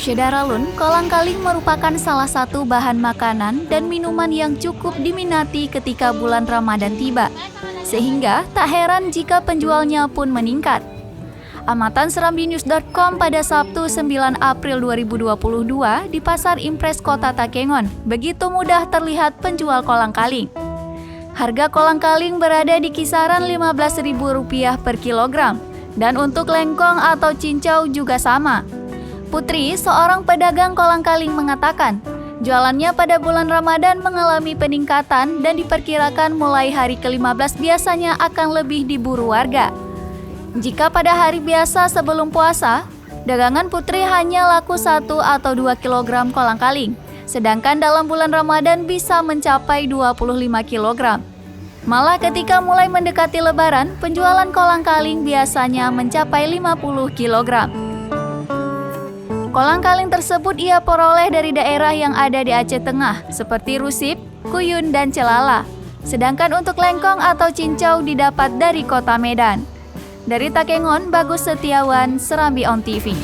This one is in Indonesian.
Syedaralun, kolang-kaling merupakan salah satu bahan makanan dan minuman yang cukup diminati ketika bulan Ramadan tiba, sehingga tak heran jika penjualnya pun meningkat. Amatan serambinews.com pada Sabtu 9 April 2022 di Pasar Impres Kota Takengon, begitu mudah terlihat penjual kolang-kaling. Harga kolang-kaling berada di kisaran Rp15.000 per kilogram, dan untuk lengkong atau cincau juga sama. Putri, seorang pedagang kolang-kaling mengatakan, jualannya pada bulan Ramadan mengalami peningkatan dan diperkirakan mulai hari ke-15 biasanya akan lebih diburu warga. Jika pada hari biasa sebelum puasa, dagangan Putri hanya laku 1 atau 2 kg kolang-kaling, sedangkan dalam bulan Ramadan bisa mencapai 25 kg. Malah ketika mulai mendekati Lebaran, penjualan kolang-kaling biasanya mencapai 50 kg. Kolang-kaling tersebut ia peroleh dari daerah yang ada di Aceh Tengah, seperti Rusip, Kuyun, dan Celala. Sedangkan untuk lengkong atau cincau didapat dari kota Medan. Dari Takengon, Bagus Setiawan, Serambi On TV.